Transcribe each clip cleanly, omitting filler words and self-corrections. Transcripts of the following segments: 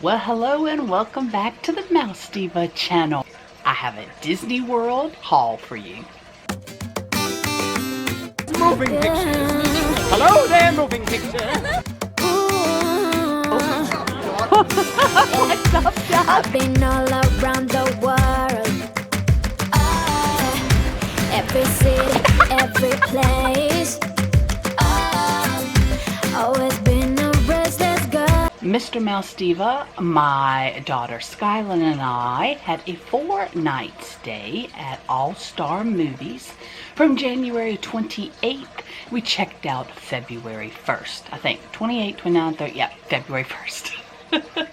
Well, hello and welcome back to the Mouse Diva channel. I have a Disney World haul for you. Moving pictures. Hello there, moving pictures. What's up, Doc? I've been all around the world. Every city, every place. Always been a restless girl. Mr. Mouse Diva, my daughter Skylin and I had a 4-night stay at All-Star Movies from January 28th. We checked out February 1st, I think. 28, 29, 30, yeah, February 1st.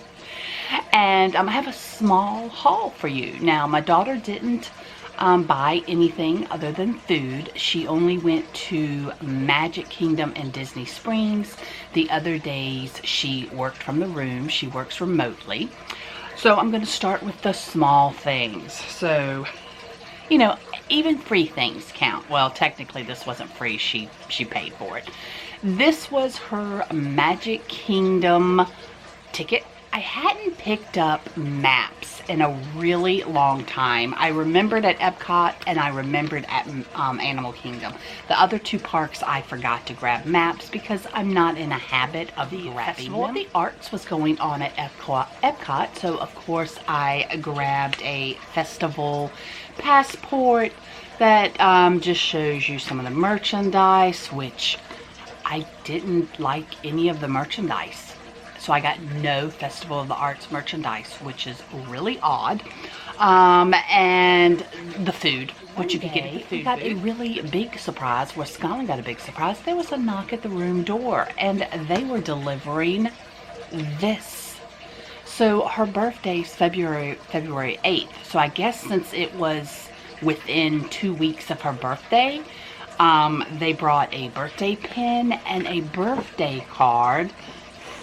And I have a small haul for you. Now, my daughter didn't buy anything other than food. She only went to Magic Kingdom and Disney Springs. The other days she worked from the room. She works remotely. So I'm going to start with the small things. So, you know, even free things count. Well, technically this wasn't free. She paid for it. This was her Magic Kingdom ticket. I hadn't picked up maps in a really long time. I remembered at Epcot and I remembered at Animal Kingdom. The other two parks I forgot to grab maps because I'm not in a habit of grabbing them. Festival of the Arts was going on at Epcot, so of course I grabbed a festival passport that just shows you some of the merchandise, which I didn't like any of the merchandise. So I got no Festival of the Arts merchandise, which is really odd. And the food, which you could get at the food. Got a really big surprise. Well, Scotland got a big surprise. There was a knock at the room door, and they were delivering this. So her birthday's February 8th. So I guess since it was within 2 weeks of her birthday, they brought a birthday pin and a birthday card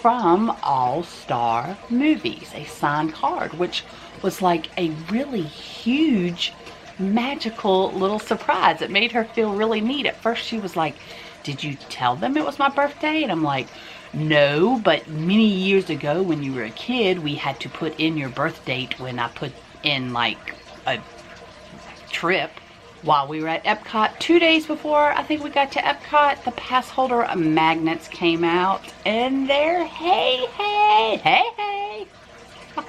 from All-Star Movies, a signed card, which was like a really huge, magical little surprise. It made her feel really neat. At first she was like, "Did you tell them it was my birthday?" And I'm like, "No, but many years ago when you were a kid, we had to put in your birth date when I put in like a trip." While we were at Epcot, 2 days before I think we got to Epcot, the pass holder magnets came out, and they're hey. I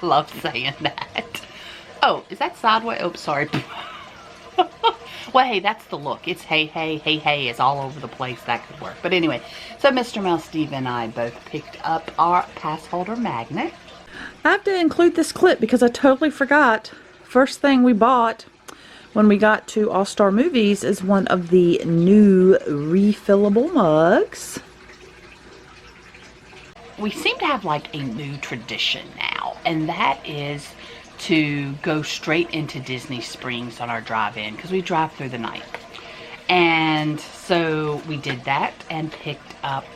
love saying that. Oh, is that sideways? Oh, sorry. Well, hey, that's the look. It's hey, it's all over the place. That could work. But anyway, so Mr. Mouse Steve and I both picked up our pass holder magnet. I have to include this clip because I totally forgot. First thing we bought when we got to All-Star Movies is one of the new refillable mugs. We seem to have like a new tradition now, and that is to go straight into Disney Springs on our drive-in because we drive through the night. And so we did that and picked up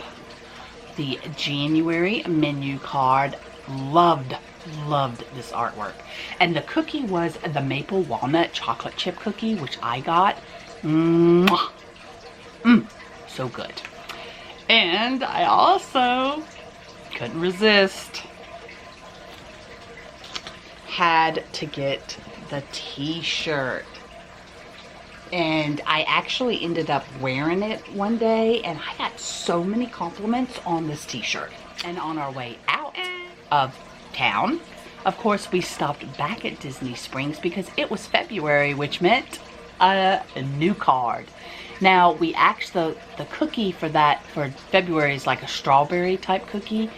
the January menu card. Loved this artwork. And the cookie was the maple walnut chocolate chip cookie, which I got. Mwah. So good. And I also couldn't resist. Had to get the t-shirt. And I actually ended up wearing it one day, and I got so many compliments on this t-shirt. And on our way out of town, of course, we stopped back at Disney Springs because it was February, which meant a new card. Now, we actually, the cookie for February is like a strawberry type cookie,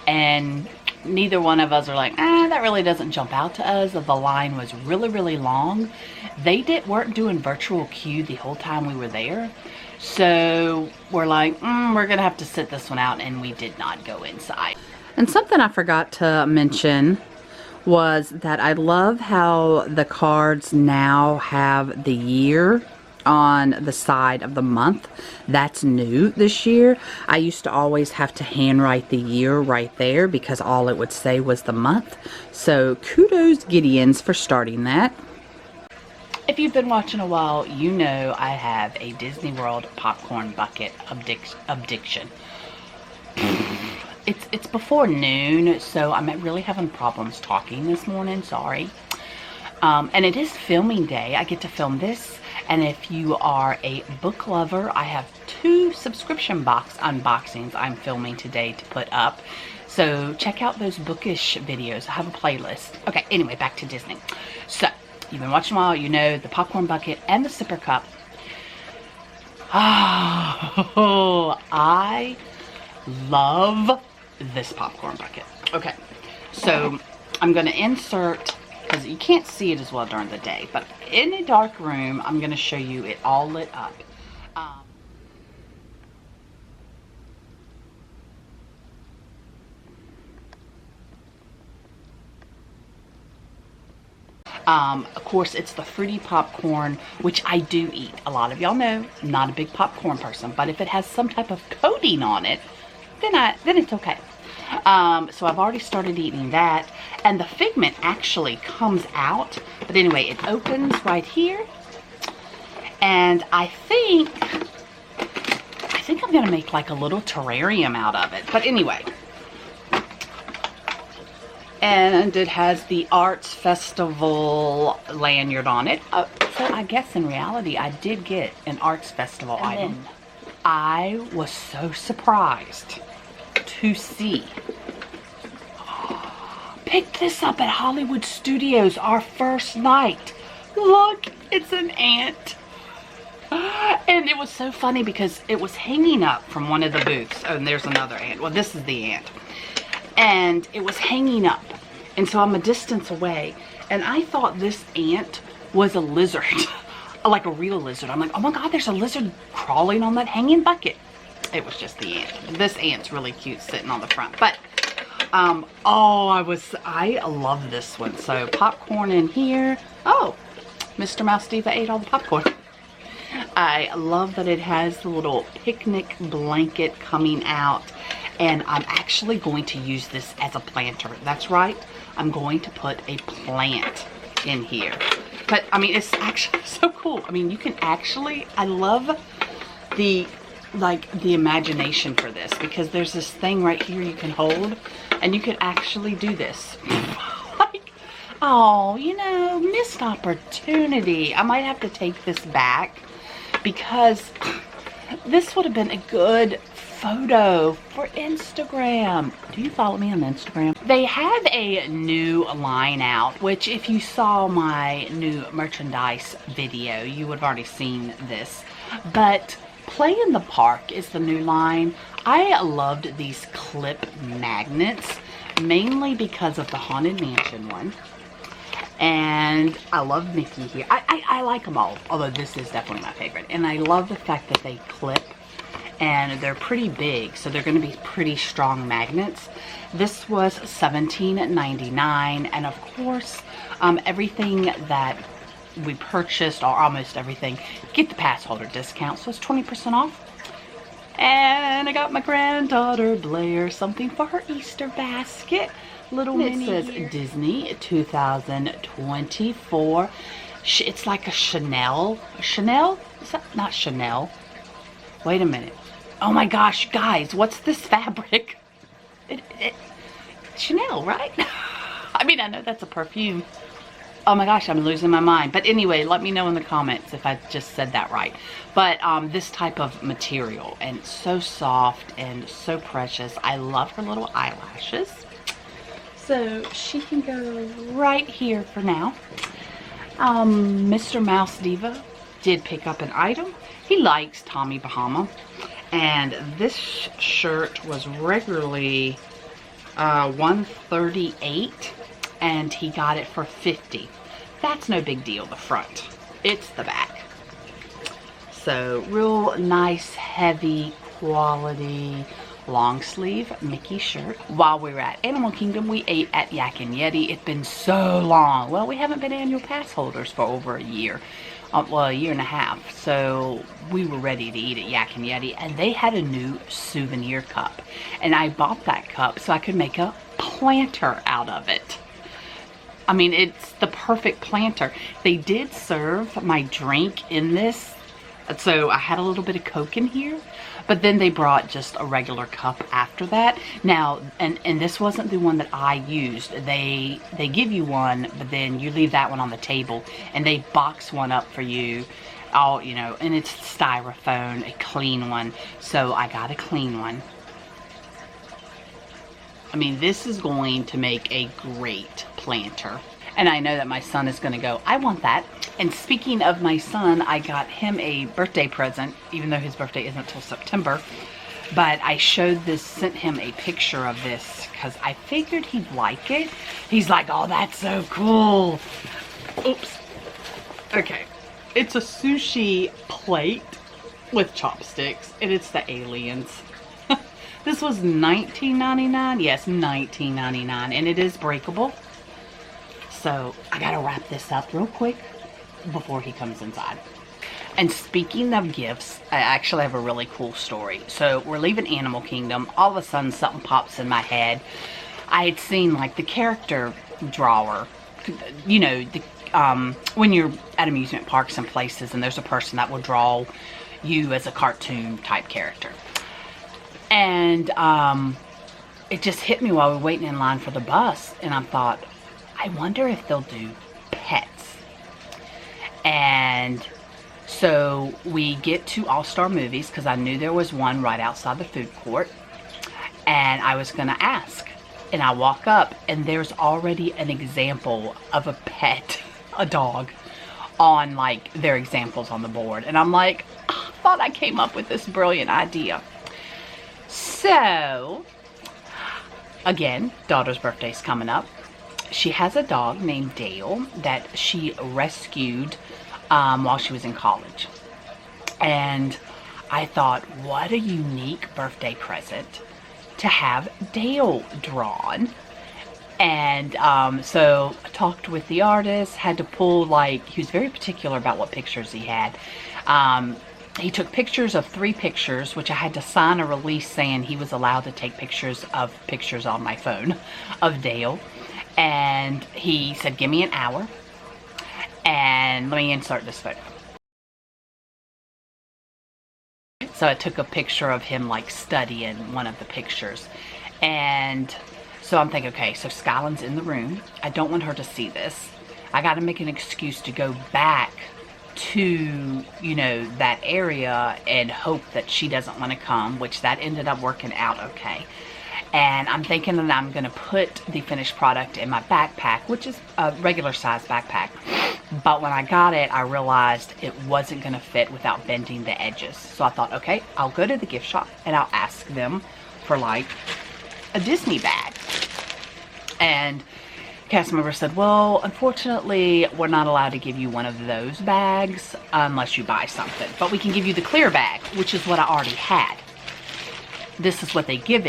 and neither one of us are like, that really doesn't jump out to us. The line was really long. They weren't doing virtual queue the whole time we were there. So we're like, we're gonna have to sit this one out, and we did not go inside. And something I forgot to mention was that I love how the cards now have the year on the side of the month. That's new this year. I used to always have to handwrite the year right there because all it would say was the month. So kudos Gideons for starting that. If you've been watching a while, you know I have a Disney World popcorn bucket addiction. it's before noon, so I'm really having problems talking this morning. Sorry. And it is filming day. I get to film this, and if you are a book lover, I have 2 subscription box unboxings I'm filming today to put up. So check out those bookish videos. I have a playlist. Okay, anyway, back to Disney. So you've been watching a while, you know the popcorn bucket and the sipper cup. Oh, I love this popcorn bucket. Okay, so I'm going to insert, because you can't see it as well during the day, but in a dark room, I'm going to show you it all lit up. Of course, it's the fruity popcorn, which I do eat. A lot of y'all know I'm not a big popcorn person, but if it has some type of coating on it, then it's okay. So I've already started eating that, and the figment actually comes out. But anyway, it opens right here, and I think I'm gonna make like a little terrarium out of it. But anyway. And it has the Arts Festival lanyard on it. So I guess in reality, I did get an Arts Festival item. I was so surprised to see. Picked this up at Hollywood Studios our first night. Look, it's an ant. And it was so funny because it was hanging up from one of the booths. Oh, and there's another ant. Well, this is the ant. And it was hanging up, and so I'm a distance away, and I thought this ant was a lizard, like a real lizard. I'm like, oh my god, there's a lizard crawling on that hanging bucket. It was just the ant. This ant's really cute sitting on the front, but I love this one. So popcorn in here. Oh, Mr. Mouse Diva ate all the popcorn. I love that it has the little picnic blanket coming out. And I'm actually going to use this as a planter. That's right. I'm going to put a plant in here. But, I mean, it's actually so cool. I mean, you can actually, I love the imagination for this. Because there's this thing right here you can hold. And you could actually do this. Like, oh, you know, missed opportunity. I might have to take this back. Because this would have been a good photo for Instagram. Do you follow me on Instagram? They have a new line out, which if you saw my new merchandise video, you would have already seen this. But Play in the Park is the new line. I loved these clip magnets, mainly because of the Haunted Mansion one. And I love Mickey here. I like them all, although this is definitely my favorite. And I love the fact that they clip. And they're pretty big, so they're going to be pretty strong magnets. This was $17.99, and of course, everything that we purchased, or almost everything, get the pass holder discount, so it's 20% off. And I got my granddaughter Blair something for her Easter basket. Little mini. It says Disney 2024. It's like a Chanel. Chanel? Is that not Chanel? Wait a minute. Oh my gosh, guys, what's this fabric? Chanel, right? I mean, I know that's a perfume. Oh my gosh, I'm losing my mind. But anyway, let me know in the comments if I just said that right. But this type of material, and it's so soft and so precious. I love her little eyelashes. So she can go right here for now. Mr. Mouse Diva did pick up an item. He likes Tommy Bahama, and this shirt was regularly $138, and he got it for $50. That's no big deal, the front. It's the back. So real nice, heavy quality long sleeve Mickey shirt. While we were at Animal Kingdom, we ate at Yak and Yeti. It's been so long. Well, we haven't been annual pass holders for over a year. Well, a year and a half. So we were ready to eat at Yak and Yeti, and they had a new souvenir cup. And I bought that cup so I could make a planter out of it. I mean, it's the perfect planter. They did serve my drink in this. So I had a little bit of Coke in here, But then they brought just a regular cup after that. Now, and this wasn't the one that I used. They give you one, but then you leave that one on the table, and they box one up for you. All, you know, and it's styrofoam, a clean one. So I got a clean one. I mean, this is going to make a great planter. And I know that my son is going to go, I want that. And speaking of my son, I got him a birthday present, even though his birthday isn't until September. But I sent him a picture of this because I figured he'd like it. He's like, oh, that's so cool. Oops. Okay. It's a sushi plate with chopsticks, and it's the aliens. This was $19.99. Yes, $19.99, and it is breakable. So I gotta wrap this up real quick before he comes inside. And speaking of gifts, I actually have a really cool story. So we're leaving Animal Kingdom. All of a sudden, something pops in my head. I had seen like the character drawer. You know, when you're at amusement parks and places, and there's a person that will draw you as a cartoon type character. And it just hit me while we were waiting in line for the bus, and I thought, I wonder if they'll do pets. And so we get to All-Star Movies, because I knew there was one right outside the food court, and I was going to ask. And I walk up, and there's already an example of a pet, a dog, on like their examples on the board. And I'm like, I thought I came up with this brilliant idea. So, again, daughter's birthday's coming up. She has a dog named Dale that she rescued while she was in college. And I thought, what a unique birthday present to have Dale drawn. And so I talked with the artist, had to pull, like, he was very particular about what pictures he had. He took pictures of 3 pictures, which I had to sign a release saying he was allowed to take pictures on my phone of Dale. And he said, give me an hour, and let me insert this photo. So I took a picture of him like studying one of the pictures. And so I'm thinking, okay, so Skyland's in the room. I don't want her to see this. I got to make an excuse to go back to, you know, that area and hope that she doesn't want to come, which that ended up working out okay. And I'm thinking that I'm going to put the finished product in my backpack, which is a regular size backpack. But when I got it, I realized it wasn't going to fit without bending the edges. So I thought, okay, I'll go to the gift shop and I'll ask them for like a Disney bag. And cast member said, well, unfortunately, we're not allowed to give you one of those bags unless you buy something. But we can give you the clear bag, which is what I already had. This is what they give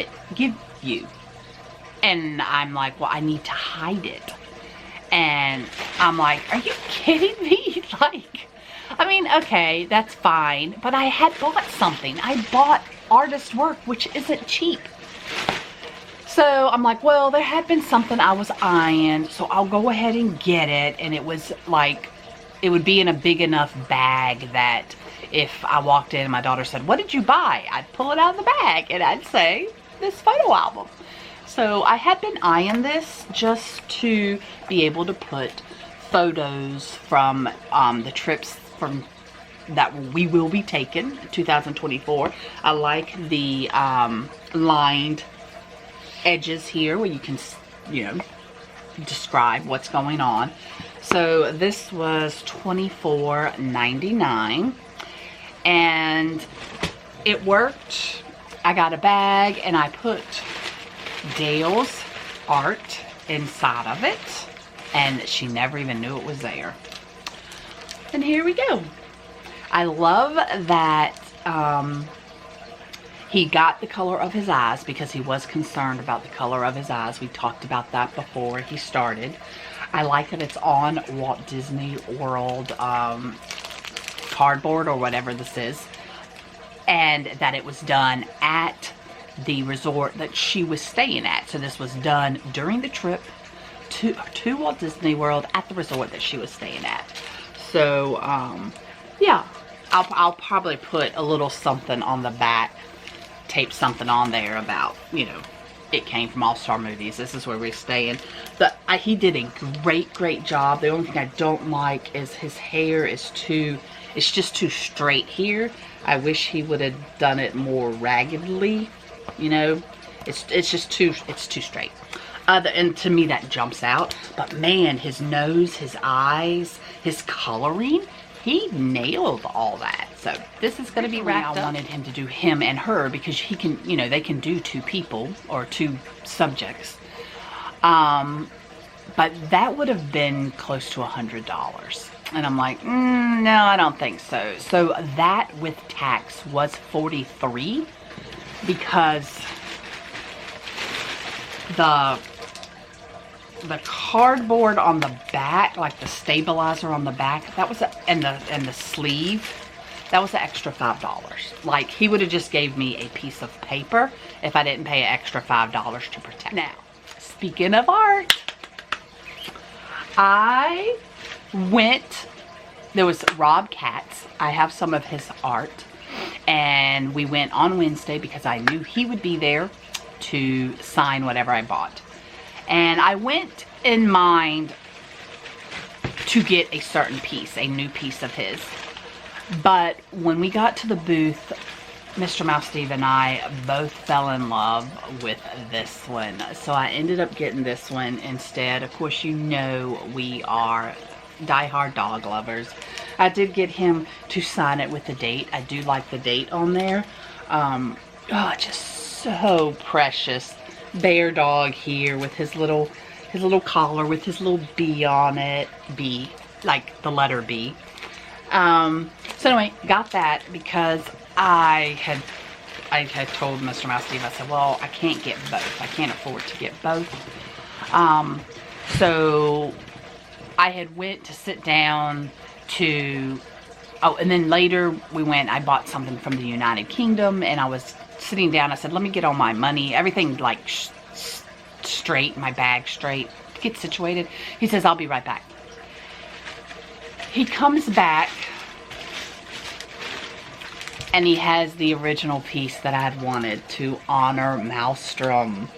you. And I'm like, well, I need to hide it. And I'm like, are you kidding me? Like, I mean, okay, that's fine. But I had bought something. I bought artist work, which isn't cheap. So I'm like, well, there had been something I was eyeing, so I'll go ahead and get it. And it was like, it would be in a big enough bag that if I walked in and my daughter said, what did you buy? I'd pull it out of the bag and I'd say, this photo album. So I had been eyeing this just to be able to put photos from the trips from that we will be taking 2024. I like the lined edges here where you can, you know, describe what's going on. So this was $24.99 and it worked. I got a bag and I put Dale's art inside of it, and she never even knew it was there. And here we go. I love that he got the color of his eyes because he was concerned about the color of his eyes. We talked about that before he started. I like that it's on Walt Disney World cardboard or whatever this is, and that it was done at the resort that she was staying at. So this was done during the trip to Walt Disney World at the resort that she was staying at. So yeah, I'll probably put a little something on the back, tape something on there about, you know, it came from All Star Movies. This is where we're staying. He did a great job. The only thing I don't like is his hair is it's just too straight here. I wish he would have done it more raggedly, you know. It's just too straight. And to me that jumps out. But man, his nose, his eyes, his coloring, he nailed all that. So this is going to be wrapped up. I wanted him to do him and her because he can, you know, they can do two people or two subjects. But that would have been close to $100. And I'm like, no, I don't think so. So that with tax was $43 because the cardboard on the back, like the stabilizer on the back, that was and the sleeve, that was an extra $5. Like, he would have just gave me a piece of paper if I didn't pay an extra $5 to protect. Now, speaking of art, I went, there was Rob Katz. I have some of his art, and we went on Wednesday because I knew he would be there to sign whatever I bought. And I went in mind to get a certain piece, a new piece of his. But when we got to the booth, Mr. Mouse Diva and I both fell in love with this one. So I ended up getting this one instead. Of course, you know we are diehard dog lovers. I did get him to sign it with the date. I do like the date on there. Oh, just so precious. Bear dog here with his little collar with his little B on it. B, like the letter B. So anyway, got that because I had told Mr. Mouse Diva, I said, well, I can't get both. I can't afford to get both. So I had went to sit down to, and then later we went, I bought something from the United Kingdom, and I was sitting down, I said, let me get all my money, everything like straight, my bag straight, get situated. He says, I'll be right back. He comes back, and he has the original piece that I had wanted to honor Maelstrom.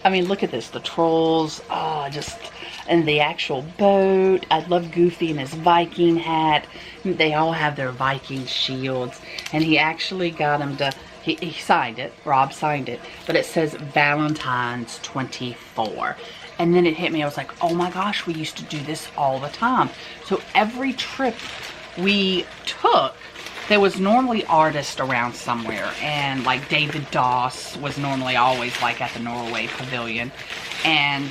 I mean, look at this, the trolls, and the actual boat. I love Goofy and his Viking hat. They all have their Viking shields, and he actually got him to, he signed it, Rob signed it, but it says Valentine's 24. And then it hit me, I was like, oh my gosh, we used to do this all the time. So every trip we took, there was normally artists around somewhere, and like David Doss was normally always like at the Norway Pavilion, and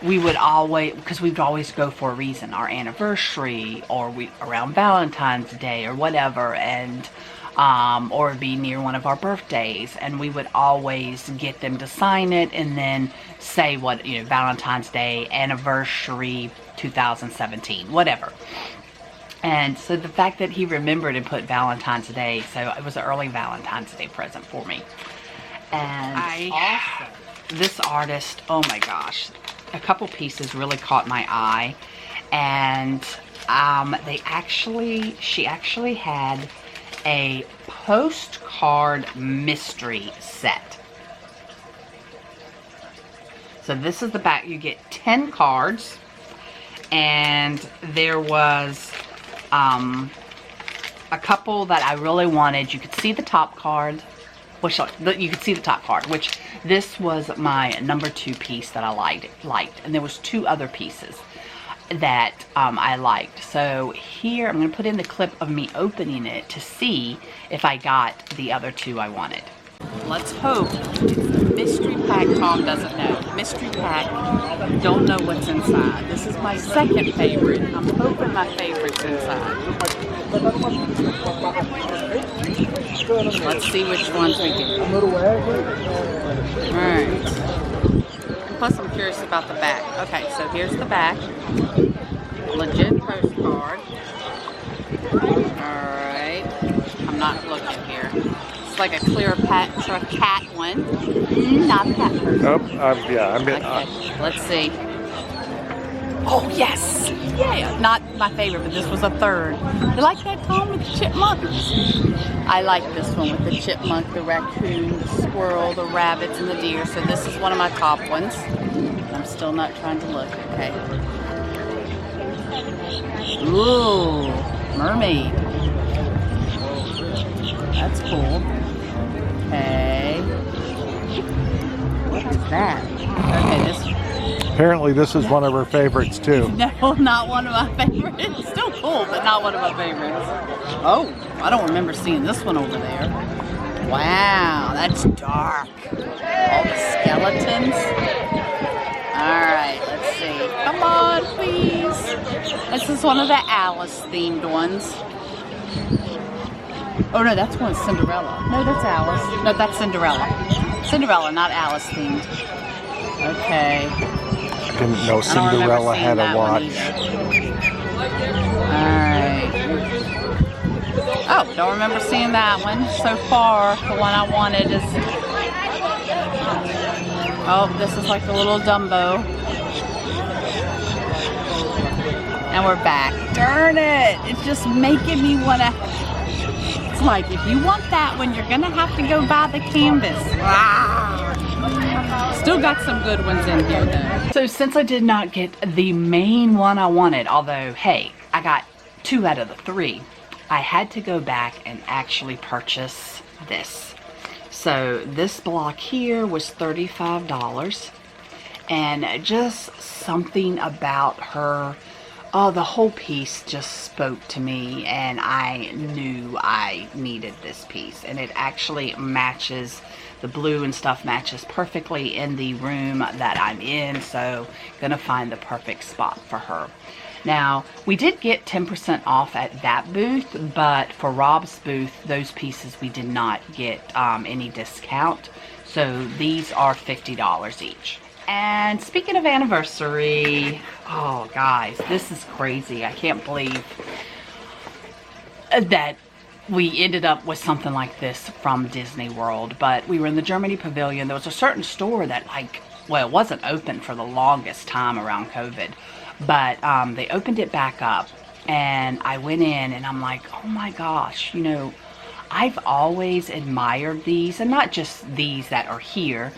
we would always, because we'd always go for a reason, our anniversary, or around Valentine's Day or whatever, and or it'd be near one of our birthdays, and we would always get them to sign it and then say what, you know, Valentine's Day, anniversary 2017, whatever. And so the fact that he remembered and put Valentine's Day, so it was an early Valentine's Day present for me. And also, this artist, oh my gosh, a couple pieces really caught my eye. And she actually had a postcard mystery set. So this is the back. You get 10 cards, and there was a couple that I really wanted. You could see the top card, which you could see the top card, which this was my number 2 piece that I liked, and there was 2 other pieces that I liked. So here I'm going to put in the clip of me opening it to see if I got the other 2 I wanted. Let's hope it's mystery pack. Tom doesn't know. Mystery pack, don't know what's inside. This is my second favorite. I'm hoping my favorite's inside. Let's see which ones we get. Alright. Plus I'm curious about the back. Okay, so here's the back. Legit postcard. Alright. I'm not looking here. It's like a Cleopatra cat one. Not that person. Nope, yeah, I'm getting okay, let's see. Oh, yes. Yeah, not my favorite, but this was a third. You like that, Tom, with the chipmunks? I like this one with the chipmunk, the raccoon, the squirrel, the rabbits, and the deer. So this is one of my top ones. I'm still not trying to look. Okay. Ooh, mermaid. That's cool. Okay. What is that? Okay, this. Apparently this is one of her favorites too. No, not one of my favorites. Still cool, but not one of my favorites. Oh, I don't remember seeing this one over there. Wow, that's dark. All the skeletons. Alright, let's see. Come on, please. This is one of the Alice themed ones. Oh no, that's one Cinderella. No, that's Alice. No, that's Cinderella. Cinderella, not Alice themed. Okay. I didn't know Cinderella had a watch. Alright. Oh, don't remember seeing that one. So far, the one I wanted is... Oh, this is like the little Dumbo. And we're back. Darn it! It's just making me want to... It's like, if you want that one, you're going to have to go buy the canvas. Still got some good ones in here, though. So since I did not get the main one I wanted, although, hey, I got 2 out of the 3, I had to go back and actually purchase this. So this block here was $35, and just something about her, oh, the whole piece just spoke to me, and I knew I needed this piece. And it actually matches, the blue and stuff matches perfectly in the room that I'm in, so gonna find the perfect spot for her. Now, we did get 10% off at that booth, but for Rob's booth, those pieces we did not get any discount. So these are $50 each. And speaking of anniversary, oh guys, this is crazy. I can't believe that we ended up with something like this from Disney World. But we were in the Germany Pavilion. There was a certain store that, like, well, it wasn't open for the longest time around COVID. But they opened it back up, and I went in, and I'm like, oh my gosh, you know, I've always admired these, and not just these that are here,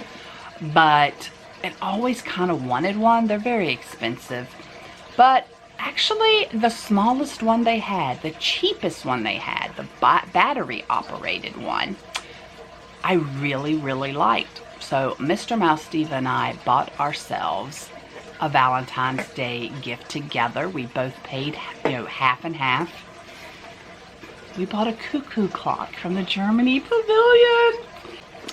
but I always kind of wanted one. They're very expensive, but actually the smallest one they had, the cheapest one they had, the battery operated one, I really, really liked. So Mr. Mouse Diva and I bought ourselves a Valentine's Day gift together. We both paid, you know, half and half. We bought a cuckoo clock from the Germany Pavilion,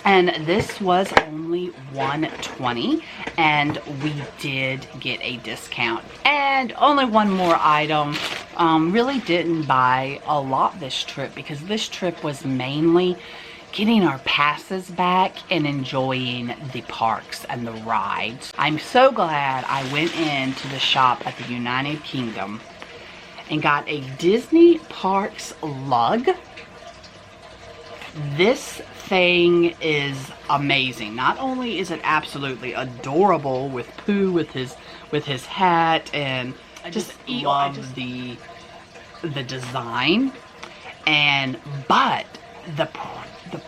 and this was only $120, and we did get a discount. And only one more item. Really didn't buy a lot this trip, because this trip was mainly getting our passes back and enjoying the parks and the rides. I'm so glad I went into the shop at the United Kingdom and got a Disney Parks LUG. This thing is amazing. Not only is it absolutely adorable with Pooh with his hat, and I just love the design, but the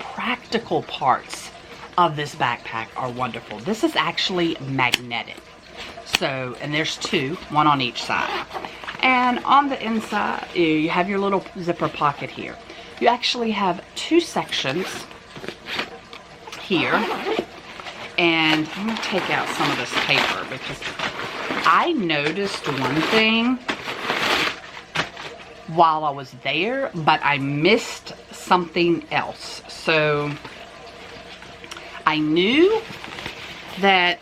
practical parts of this backpack are wonderful. This is actually magnetic. So, and there's 2, one on each side. And on the inside, you have your little zipper pocket here. You actually have 2 sections here. And I'm going to take out some of this paper, because I noticed one thing while I was there, but I missed something else. So I knew that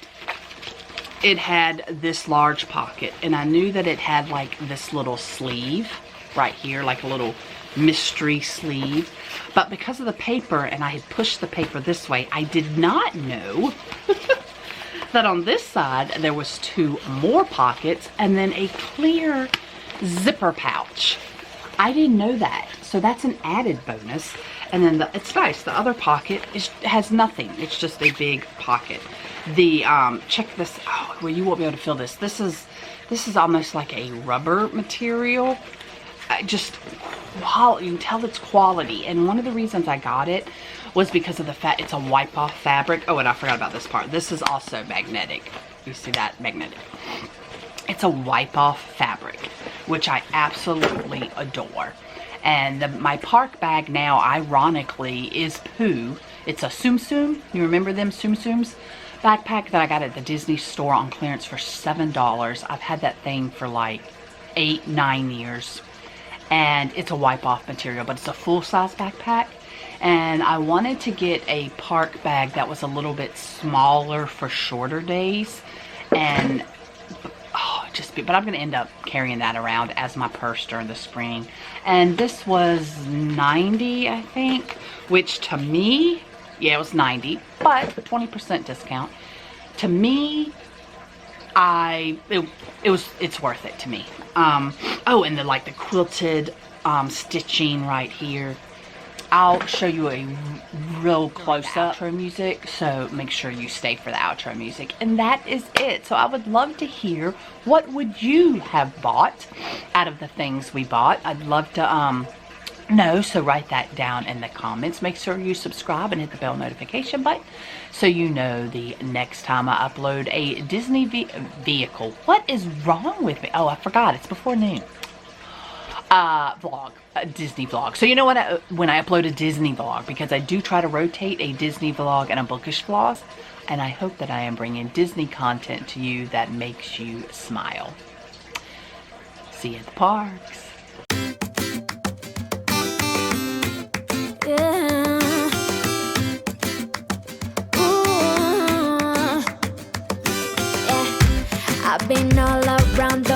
it had this large pocket, and I knew that it had like this little sleeve right here, like a little mystery sleeve. But because of the paper, and I had pushed the paper this way, I did not know that on this side there was 2 more pockets and then a clear zipper pouch. I didn't know that, so that's an added bonus. And then it's nice, the other pocket has nothing. It's just a big pocket. The check this. Oh, well, you won't be able to feel this. This is almost like a rubber material. Just quality. You can tell it's quality. And one of the reasons I got it was because of the fact it's a wipe-off fabric. Oh, and I forgot about this part. This is also magnetic. You see that? Magnetic. It's a wipe-off fabric, which I absolutely adore. And my park bag now, ironically, is Pooh. It's a Tsum Tsum. You remember them Tsum Tsums? Backpack that I got at the Disney store on clearance for $7. I've had that thing for like 8-9 years. And it's a wipe-off material, but it's a full-size backpack. And I wanted to get a park bag that was a little bit smaller for shorter days. And but I'm going to end up carrying that around as my purse during the spring. And this was $90, I think, which to me, yeah, it was $90, but 20% discount. To me, it's worth it to me. Oh, and the quilted stitching right here. I'll show you a real close-up outro music, so make sure you stay for the outro music. And that is it. So I would love to hear, what would you have bought out of the things we bought? I'd love to know, so write that down in the comments. Make sure you subscribe and hit the bell notification button so you know the next time I upload a Disney vehicle. What is wrong with me? Oh, I forgot. It's before noon. Vlog. A Disney vlog. So you know what, when I upload a Disney vlog, because I do try to rotate a Disney vlog and a bookish vlog, and I hope that I am bringing Disney content to you that makes you smile. See you at the parks. I've been all around the